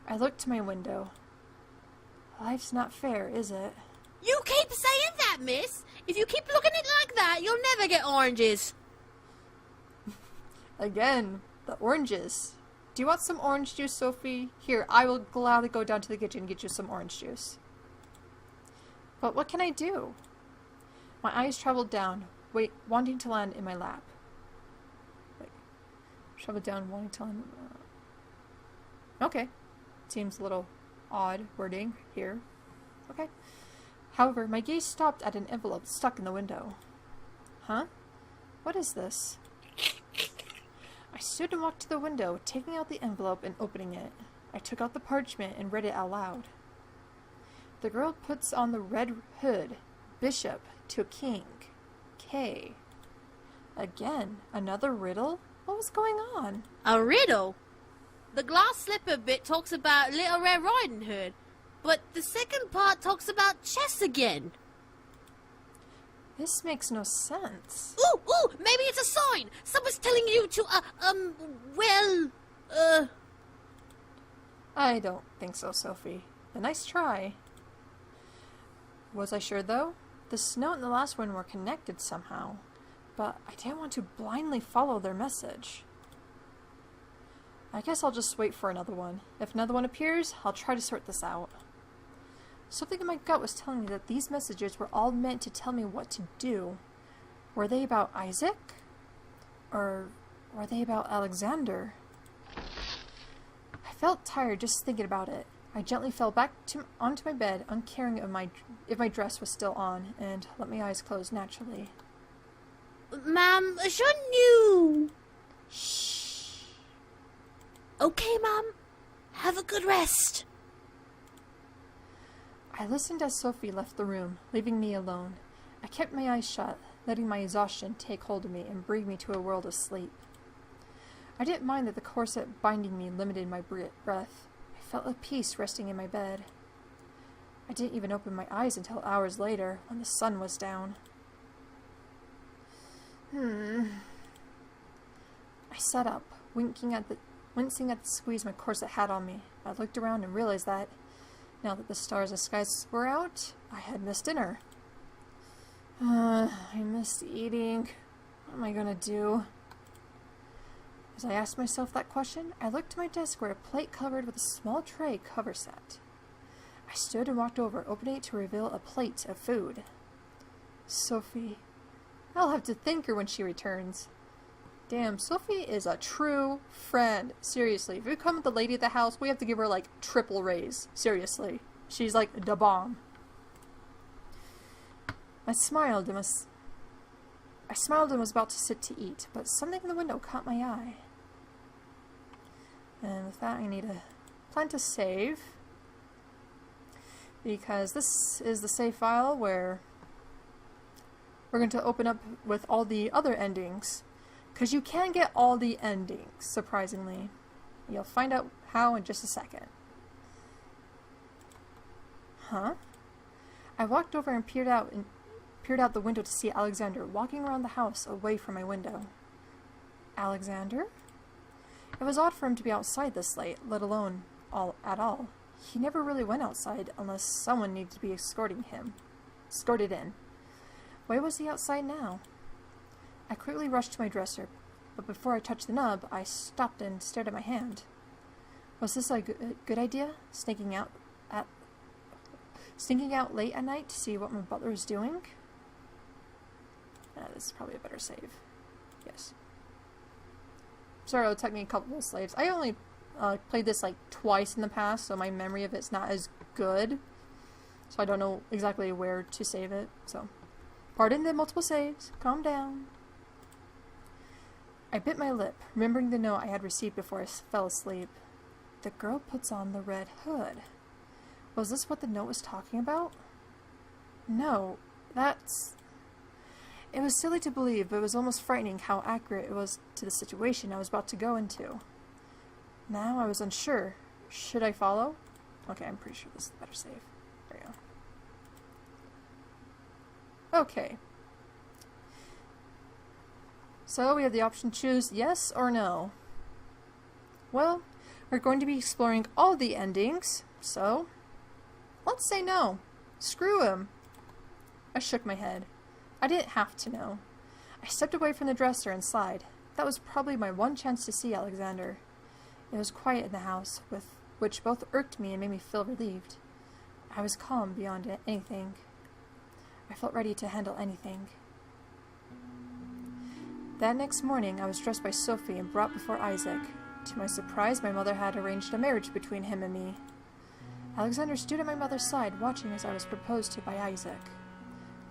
I looked to my window. Life's not fair, is it? You keep saying that, miss. If you keep looking at it like that, you'll never get oranges. Again, the oranges. Do you want some orange juice, Sophie? Here, I will gladly go down to the kitchen and get you some orange juice. But what can I do? My eyes traveled down, wanting to land in my lap. Traveled down, wanting to land. Okay. Seems a little odd wording here. Okay. However, my gaze stopped at an envelope stuck in the window. Huh? What is this? I stood and walked to the window, taking out the envelope and opening it. I took out the parchment and read it out loud. The girl puts on the red hood, bishop to king, K. Again, another riddle? What was going on? A riddle? The glass slipper bit talks about Little Red Riding Hood, but the second part talks about chess again. This makes no sense. Ooh, maybe it's a sign. Someone's telling you to, I don't think so, Sophie. A nice try. Was I sure, though? This note and the last one were connected somehow, but I didn't want to blindly follow their message. I guess I'll just wait for another one. If another one appears, I'll try to sort this out. Something in my gut was telling me that these messages were all meant to tell me what to do. Were they about Isaac? Or were they about Alexander? I felt tired just thinking about it. I gently fell back onto my bed, uncaring if my dress was still on, and let my eyes close naturally. Ma'am, shouldn't you? Shh. Okay, Ma'am. Have a good rest. I listened as Sophie left the room, leaving me alone. I kept my eyes shut, letting my exhaustion take hold of me and bring me to a world of sleep. I didn't mind that the corset binding me limited my breath. I felt at peace resting in my bed. I didn't even open my eyes until hours later, when the sun was down. I sat up, wincing at the squeeze my corset had on me. I looked around and realized that, now that the stars and skies were out, I had missed dinner. I missed eating. What am I gonna do? As I asked myself that question, I looked to my desk where a plate covered with a small tray cover set. I stood and walked over, opening it to reveal a plate of food. Sophie. I'll have to thank her when she returns. Damn, Sophie is a true friend. Seriously, if you come with the lady at the house, we have to give her, like, triple raise. Seriously. She's like the bomb. I smiled and was about to sit to eat, but something in the window caught my eye. And with that, I need to plan to save, because this is the save file where we're going to open up with all the other endings, because you can get all the endings, surprisingly. You'll find out how in just a second. Huh? I walked over and peered out the window to see Alexander walking around the house away from my window. Alexander? It was odd for him to be outside this late, let alone at all. He never really went outside unless someone needed to be escorted in. Why was he outside now? I quickly rushed to my dresser, but before I touched the knob, I stopped and stared at my hand. Was this a good idea? Sneaking out late at night to see what my butler was doing? This is probably a better save. Yes. Sorry, it'll take me a couple of saves. I only played this like twice in the past, so my memory of it's not as good. So I don't know exactly where to save it. So, pardon the multiple saves. Calm down. I bit my lip, remembering the note I had received before I fell asleep. The girl puts on the red hood. Was this what the note was talking about? No, It was silly to believe, but it was almost frightening how accurate it was to the situation I was about to go into. Now I was unsure. Should I follow? Okay, I'm pretty sure this is the better save. There we go. Okay. So we have the option to choose yes or no. Well, we're going to be exploring all the endings, so let's say no. Screw him. I shook my head. I didn't have to know. I stepped away from the dresser and sighed. That was probably my one chance to see Alexander. It was quiet in the house, which both irked me and made me feel relieved. I was calm beyond anything. I felt ready to handle anything. That next morning, I was dressed by Sophie and brought before Isaac. To my surprise, my mother had arranged a marriage between him and me. Alexander stood at my mother's side, watching as I was proposed to by Isaac.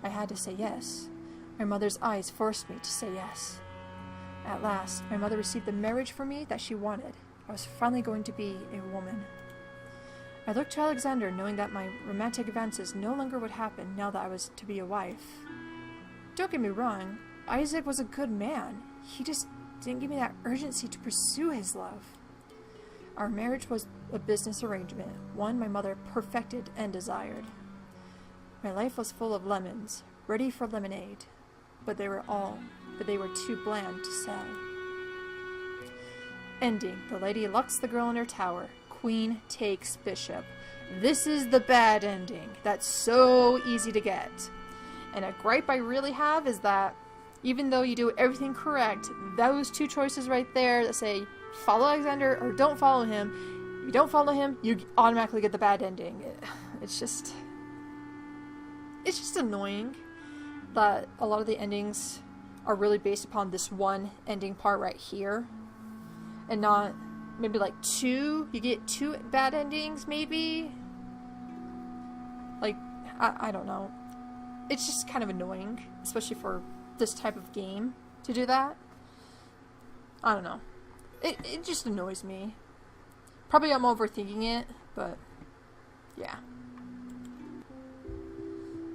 I had to say yes. My mother's eyes forced me to say yes. At last, my mother received the marriage for me that she wanted. I was finally going to be a woman. I looked to Alexander, knowing that my romantic advances no longer would happen now that I was to be a wife. Don't get me wrong, Isaac was a good man. He just didn't give me that urgency to pursue his love. Our marriage was a business arrangement, one my mother perfected and desired. My life was full of lemons, ready for lemonade, but they were too bland to sell. Ending. The lady locks the girl in her tower. Queen takes bishop. This is the bad ending. That's so easy to get. And a gripe I really have is that even though you do everything correct, those two choices right there that say follow Alexander or don't follow him, if you don't follow him, you automatically get the bad ending. It's just annoying that a lot of the endings are really based upon this one ending part right here. And not maybe like two. You get two bad endings, maybe? Like, I don't know. It's just kind of annoying, especially for this type of game, to do that. I don't know. It just annoys me. Probably I'm overthinking it, but yeah.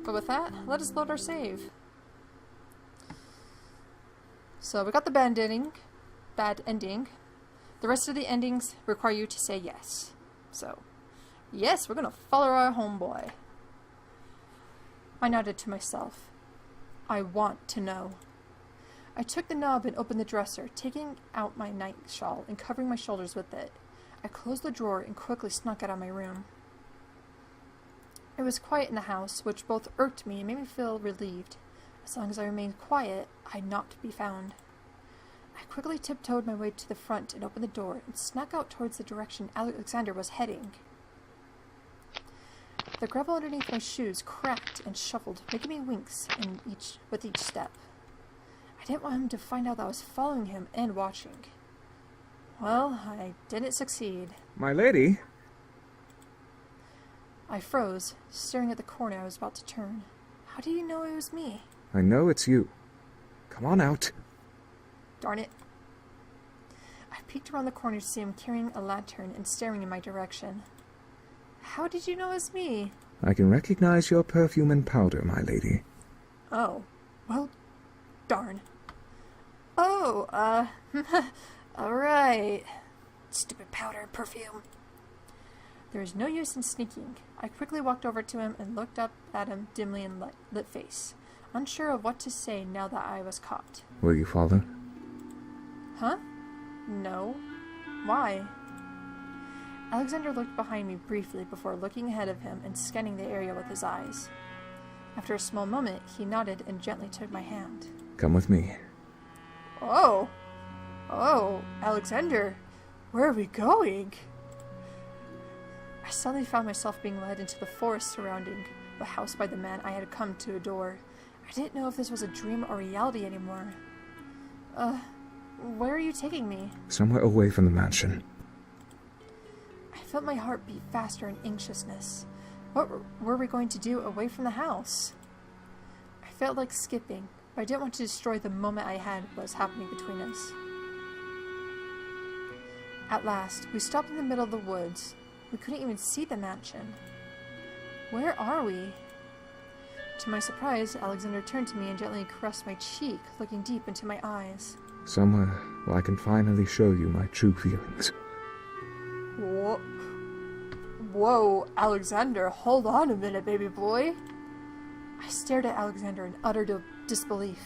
But with that, let us load our save. So we got the bad ending. The rest of the endings require you to say yes. So, yes, we're gonna follow our homeboy. I nodded to myself. I want to know. I took the knob and opened the dresser, taking out my night shawl and covering my shoulders with it. I closed the drawer and quickly snuck out of my room. It was quiet in the house, which both irked me and made me feel relieved. As long as I remained quiet, I'd not be found. I quickly tiptoed my way to the front and opened the door and snuck out towards the direction Alexander was heading. The gravel underneath my shoes cracked and shuffled, making me winks with each step. I didn't want him to find out that I was following him and watching. Well, I didn't succeed. My lady? I froze, staring at the corner I was about to turn. How do you know it was me? I know it's you. Come on out. Darn it. I peeked around the corner to see him carrying a lantern and staring in my direction. How did you know it was me? I can recognize your perfume and powder, my lady. Oh. Well, darn. Oh, alright. Stupid powder and perfume. There was no use in sneaking. I quickly walked over to him and looked up at him dimly in lit face, unsure of what to say now that I was caught. Will you follow? Huh? No. Why? Alexander looked behind me briefly before looking ahead of him and scanning the area with his eyes. After a small moment, he nodded and gently took my hand. Come with me. Oh! Oh, Alexander, where are we going? I suddenly found myself being led into the forest surrounding the house by the man I had come to adore. I didn't know if this was a dream or reality anymore. Where are you taking me? Somewhere away from the mansion. I felt my heart beat faster in anxiousness. What were we going to do away from the house? I felt like skipping, but I didn't want to destroy the moment I had what was happening between us. At last, we stopped in the middle of the woods. We couldn't even see the mansion. Where are we? To my surprise, Alexander turned to me and gently caressed my cheek, looking deep into my eyes. Somewhere where I can finally show you my true feelings. Whoa, Alexander, hold on a minute, baby boy. I stared at Alexander in utter disbelief.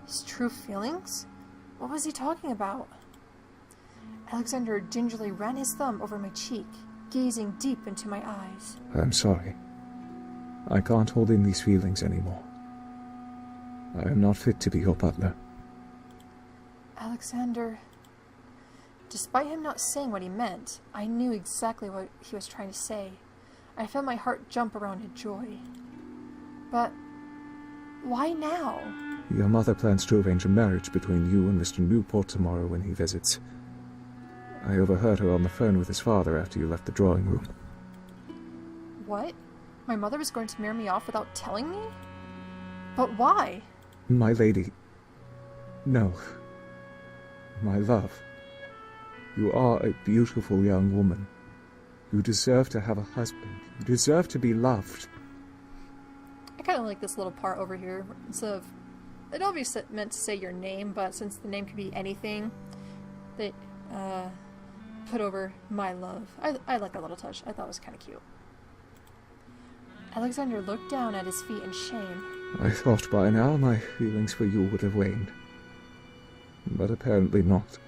His true feelings? What was he talking about? Alexander gingerly ran his thumb over my cheek, gazing deep into my eyes. I'm sorry. I can't hold in these feelings anymore. I am not fit to be your butler. Alexander... Despite him not saying what he meant, I knew exactly what he was trying to say. I felt my heart jump around in joy. But why now? Your mother plans to arrange a marriage between you and Mr. Newport tomorrow when he visits. I overheard her on the phone with his father after you left the drawing room. What? My mother was going to marry me off without telling me? But why? My lady... No. My love. You are a beautiful young woman. You deserve to have a husband. You deserve to be loved. I kind of like this little part over here. Instead of... It obviously meant to say your name, but since the name could be anything, they put over my love. I like that little touch. I thought it was kind of cute. Alexander looked down at his feet in shame. I thought by now my feelings for you would have waned. But apparently not.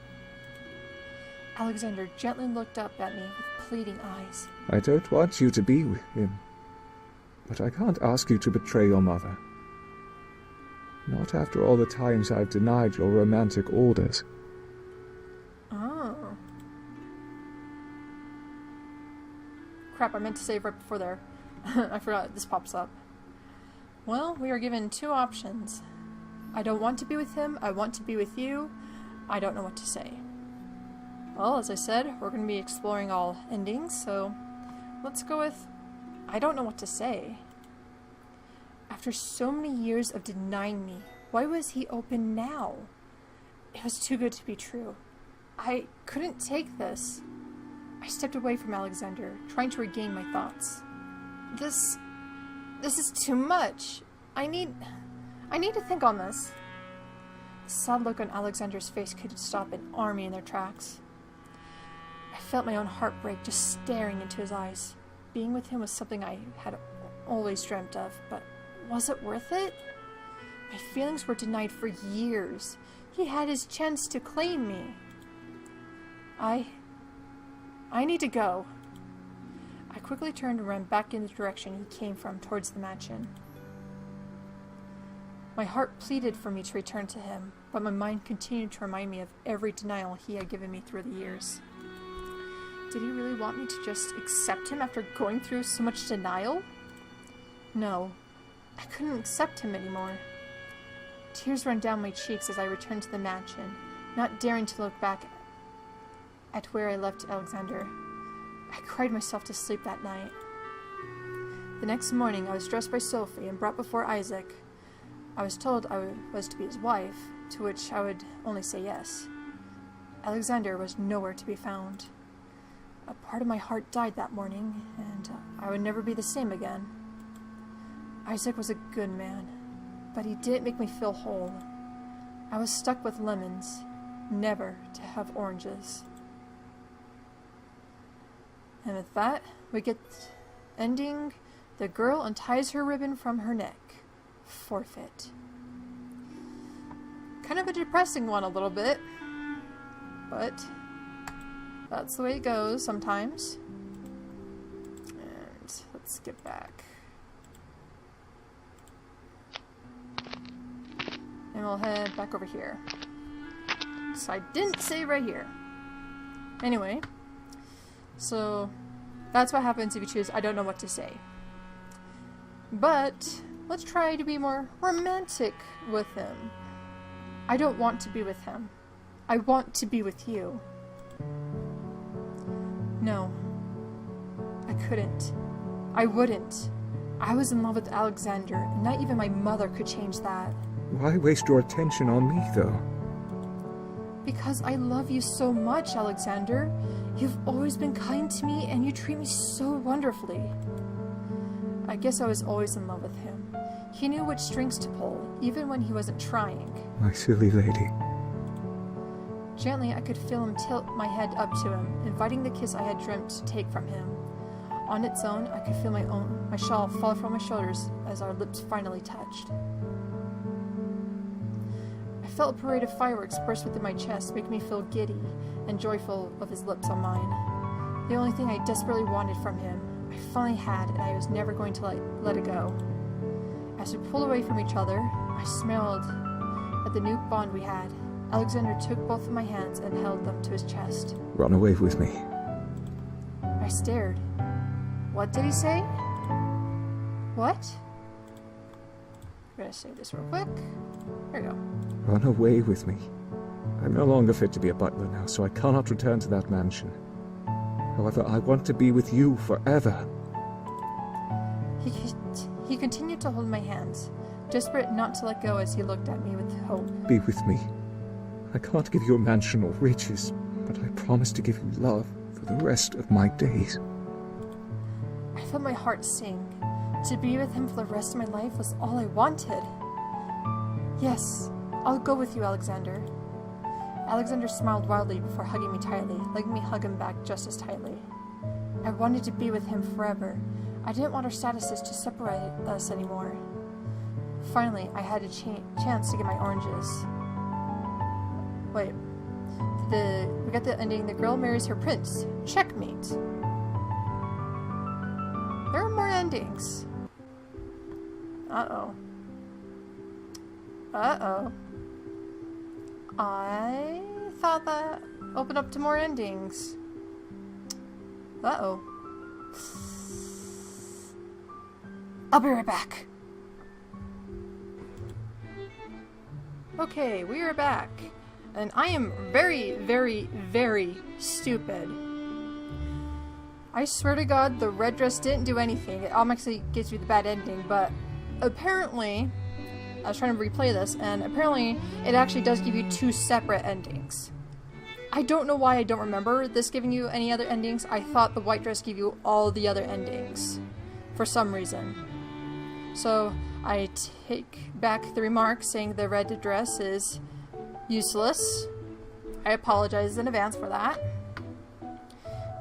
Alexander gently looked up at me with pleading eyes. I don't want you to be with him. But I can't ask you to betray your mother. Not after all the times I've denied your romantic orders. Oh. Crap, I meant to save right before there. I forgot this pops up. Well, we are given two options. I don't want to be with him. I want to be with you. I don't know what to say. Well, as I said, we're going to be exploring all endings, so let's go with I don't know what to say. After so many years of denying me, why was he open now? It was too good to be true. I couldn't take this. I stepped away from Alexander, trying to regain my thoughts. This is too much. I need to think on this. The sad look on Alexander's face could stop an army in their tracks. I felt my own heart break just staring into his eyes. Being with him was something I had always dreamt of, but was it worth it? My feelings were denied for years. He had his chance to claim me. I need to go. I quickly turned and ran back in the direction he came from, towards the mansion. My heart pleaded for me to return to him, but my mind continued to remind me of every denial he had given me through the years. Did he really want me to just accept him after going through so much denial? No, I couldn't accept him anymore. Tears ran down my cheeks as I returned to the mansion, not daring to look back at where I left Alexander. I cried myself to sleep that night. The next morning, I was dressed by Sophie and brought before Isaac. I was told I was to be his wife, to which I would only say yes. Alexander was nowhere to be found. A part of my heart died that morning, and I would never be the same again. Isaac was a good man, but he didn't make me feel whole. I was stuck with lemons, never to have oranges. And with that, we get ending, the girl unties her ribbon from her neck. Forfeit. Kind of a depressing one a little bit, but that's the way it goes sometimes. And let's get back. And we'll head back over here. So I didn't save right here. Anyway, so that's what happens if you choose I don't know what to say. But let's try to be more romantic with him. I don't want to be with him. I want to be with you. No. I couldn't. I wouldn't. I was in love with Alexander, and not even my mother could change that. Why waste your attention on me, though? Because I love you so much, Alexander. You've always been kind to me, and you treat me so wonderfully. I guess I was always in love with him. He knew which strings to pull, even when he wasn't trying. My silly lady. Gently, I could feel him tilt my head up to him, inviting the kiss I had dreamt to take from him. On its own, I could feel my shawl fall from my shoulders as our lips finally touched. I felt a parade of fireworks burst within my chest, making me feel giddy and joyful of his lips on mine. The only thing I desperately wanted from him, I finally had, and I was never going to let it go. As we pulled away from each other, I smiled at the new bond we had. Alexander took both of my hands and held them to his chest. Run away with me. I stared. What did he say? What? I'm gonna say this real quick. There you go. Run away with me. I'm no longer fit to be a butler now, so I cannot return to that mansion. However, I want to be with you forever. He continued to hold my hands, desperate not to let go as he looked at me with hope. Be with me. I can't give you a mansion or riches, but I promise to give you love for the rest of my days. I felt my heart sing. To be with him for the rest of my life was all I wanted. Yes, I'll go with you, Alexander. Alexander smiled wildly before hugging me tightly, letting me hug him back just as tightly. I wanted to be with him forever. I didn't want our statuses to separate us anymore. Finally, I had a chance to get my oranges. Wait. We got the ending, the girl marries her prince. Checkmate. There are more endings. Uh-oh. Uh-oh. I thought that opened up to more endings. Uh-oh. I'll be right back. Okay, we are back. And I am very, very, very stupid. I swear to God, the red dress didn't do anything. It obviously gives you the bad ending, but apparently, I was trying to replay this, and apparently it actually does give you two separate endings. I don't know why I don't remember this giving you any other endings. I thought the white dress gave you all the other endings, for some reason. So, I take back the remark saying the red dress is useless. I apologize in advance for that.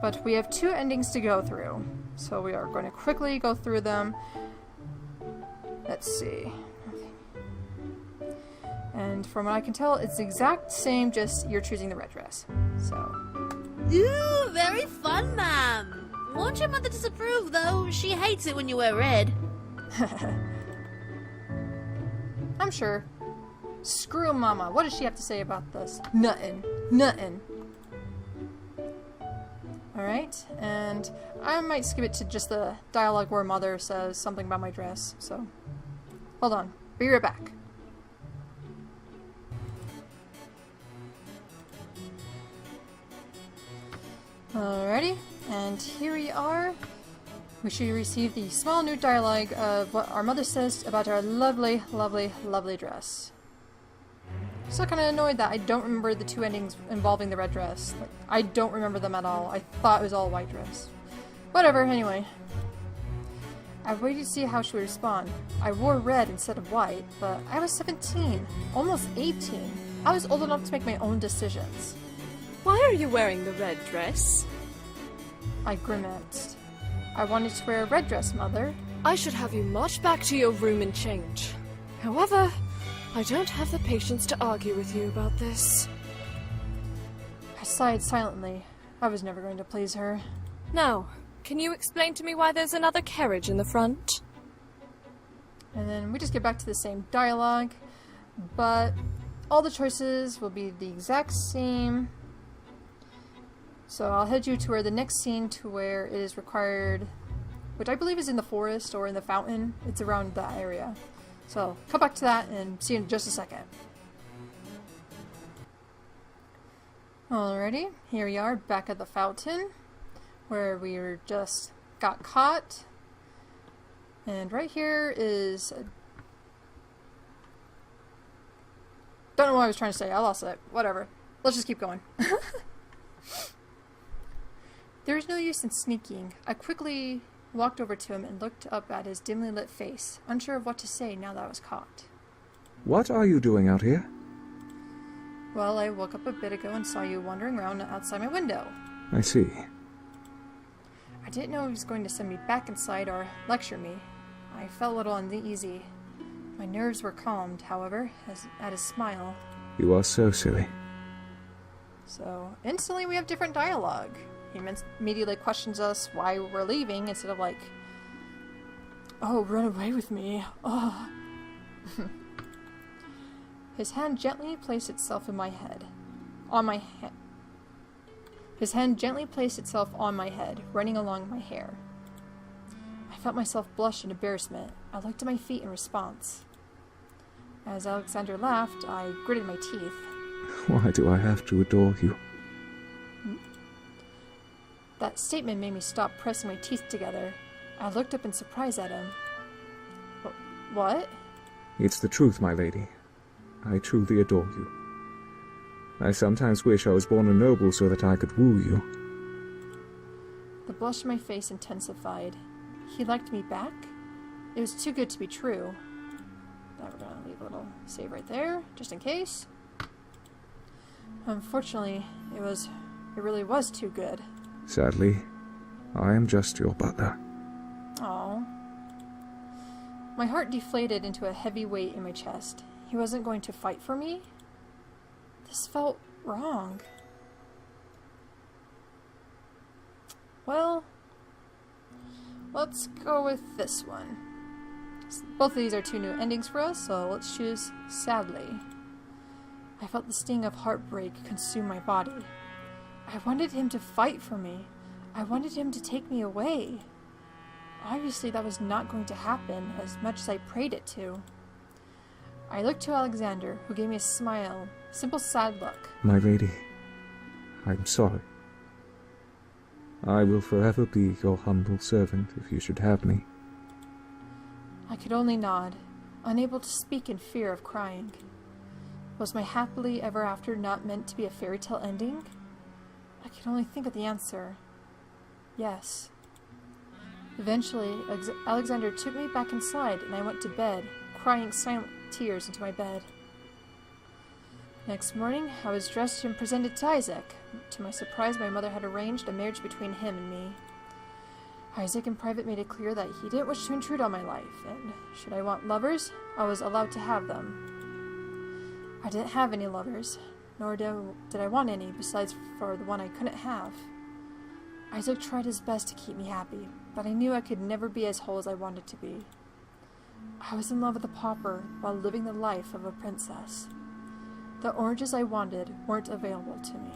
But we have two endings to go through, so we are going to quickly go through them. Let's see. And from what I can tell, it's the exact same, just you're choosing the red dress. So. Ooh, very fun, ma'am. Won't your mother disapprove, though? She hates it when you wear red. I'm sure. Screw Mama. What does she have to say about this? Nothing. Nothing. Alright, and I might skip it to just the dialogue where Mother says something about my dress, so. Hold on. Be right back. Alrighty, and here we are. We should receive the small new dialogue of what our mother says about our lovely, lovely, lovely dress. Still kind of annoyed that I don't remember the two endings involving the red dress. Like, I don't remember them at all. I thought it was all white dress. Whatever, anyway. I waited to see how she would respond. I wore red instead of white, but I was 17, almost 18. I was old enough to make my own decisions. Why are you wearing the red dress? I grimaced. I wanted to wear a red dress, Mother. I should have you march back to your room and change. However, I don't have the patience to argue with you about this. I sighed silently. I was never going to please her. Now, can you explain to me why there's another carriage in the front? And then we just get back to the same dialogue, but all the choices will be the exact same. So I'll head you to where the next scene to where it is required, which I believe is in the forest or in the fountain. It's around that area. So come back to that and see you in just a second. Alrighty, here we are back at the fountain where we were just got caught. And right here is don't know what I was trying to say. I lost it. Whatever. Let's just keep going. There was no use in sneaking. I quickly walked over to him and looked up at his dimly lit face, unsure of what to say now that I was caught. What are you doing out here? Well, I woke up a bit ago and saw you wandering around outside my window. I see. I didn't know he was going to send me back inside or lecture me. I felt a little uneasy. My nerves were calmed, however, at his smile. You are so silly. So, instantly we have different dialogue. He immediately questions us why we're leaving instead of, like, Oh, run away with me. Oh. His hand gently placed itself in my head. On my head. His hand gently placed itself on my head, running along my hair. I felt myself blush in embarrassment. I looked at my feet in response. As Alexander laughed, I gritted my teeth. Why do I have to adore you? That statement made me stop pressing my teeth together. I looked up in surprise at him. What? It's the truth, my lady. I truly adore you. I sometimes wish I was born a noble so that I could woo you. The blush on my face intensified. He liked me back? It was too good to be true. Now we're gonna leave a little save right there, just in case. Unfortunately, it really was too good. Sadly, I am just your butler. Aww. My heart deflated into a heavy weight in my chest. He wasn't going to fight for me? This felt wrong. Well, let's go with this one. Both of these are two new endings for us, so let's choose sadly. I felt the sting of heartbreak consume my body. I wanted him to fight for me. I wanted him to take me away. Obviously, that was not going to happen as much as I prayed it to. I looked to Alexander, who gave me a smile, simple sad look. My lady, I'm sorry. I will forever be your humble servant if you should have me. I could only nod, unable to speak in fear of crying. Was my happily ever after not meant to be a fairy tale ending? I could only think of the answer. Yes. Eventually, Alexander took me back inside and I went to bed, crying silent tears into my bed. Next morning, I was dressed and presented to Isaac. To my surprise, my mother had arranged a marriage between him and me. Isaac in private made it clear that he didn't wish to intrude on my life, and should I want lovers, I was allowed to have them. I didn't have any lovers, nor did I want any besides for the one I couldn't have. Isaac tried his best to keep me happy, but I knew I could never be as whole as I wanted to be. I was in love with a pauper while living the life of a princess. The oranges I wanted weren't available to me.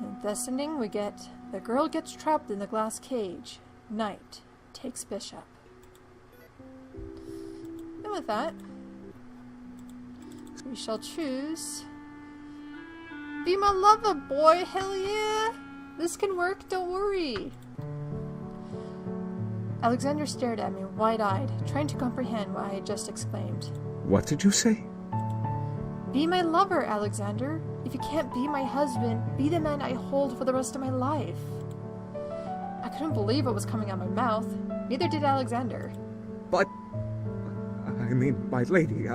In this ending, we get the girl gets trapped in the glass cage. Knight takes bishop. And with that, we shall choose be my lover, boy. Hell yeah! This can work, don't worry. Alexander stared at me wide-eyed, trying to comprehend what I had just exclaimed. What did you say? Be my lover, Alexander. If you can't be my husband, be the man I hold for the rest of my life. I couldn't believe what was coming out of my mouth. Neither did Alexander. But... I mean, my lady,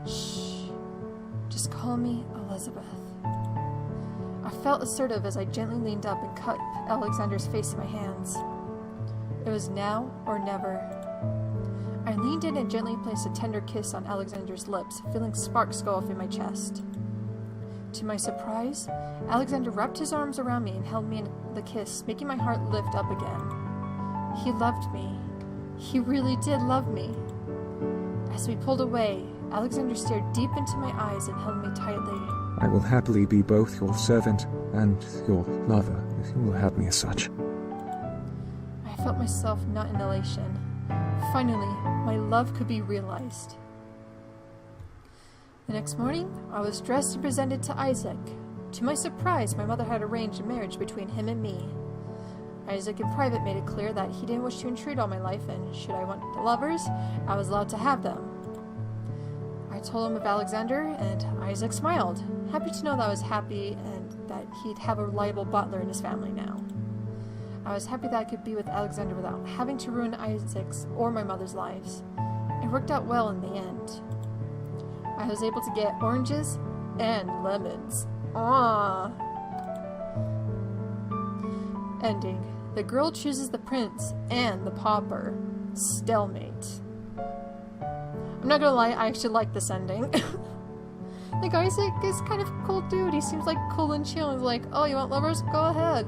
Shh. Just call me Elizabeth. I felt assertive as I gently leaned up and cupped Alexander's face in my hands. It was now or never. I leaned in and gently placed a tender kiss on Alexander's lips, feeling sparks go off in my chest. To my surprise, Alexander wrapped his arms around me and held me in the kiss, making my heart lift up again. He loved me. He really did love me. As we pulled away, Alexander stared deep into my eyes and held me tightly. I will happily be both your servant and your lover, if you will have me as such. I felt myself not in elation. Finally, my love could be realized. The next morning, I was dressed and presented to Isaac. To my surprise, my mother had arranged a marriage between him and me. Isaac in private made it clear that he didn't wish to intrude on my life, and should I want lovers, I was allowed to have them. I told him of Alexander, and Isaac smiled, happy to know that I was happy and that he'd have a reliable butler in his family now. I was happy that I could be with Alexander without having to ruin Isaac's or my mother's lives. It worked out well in the end. I was able to get oranges and lemons. Ah. Ending. The girl chooses the prince and the pauper. Stalemate. I'm not gonna lie, I actually like this ending. Like, Isaac is kind of a cool dude. He seems like cool and chill. He's like, oh, you want lovers? Go ahead.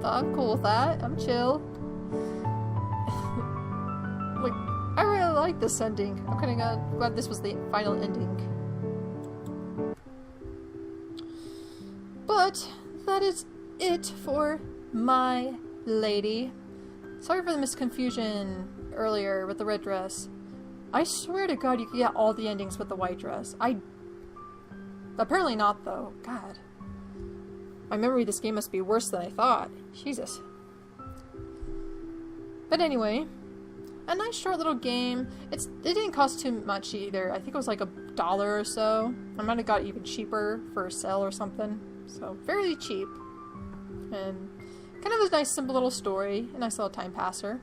I'm cool with that. I'm chill. really like this ending. I'm kind of glad this was the final ending. But that is it for My Lady. Sorry for the misconfusion earlier with the red dress. I swear to God you could get all the endings with the white dress. Apparently not, though. God. My memory of this game must be worse than I thought. Jesus. But anyway, a nice short little game. It didn't cost too much either. I think it was like $1 or so. I might have got it even cheaper for a sale or something. So, fairly cheap. And kind of a nice simple little story. A nice little time passer.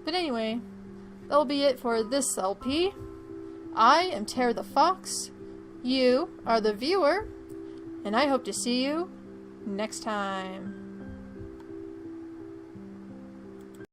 But anyway, that'll be it for this LP. I am Tara the Fox. You are the viewer. And I hope to see you next time.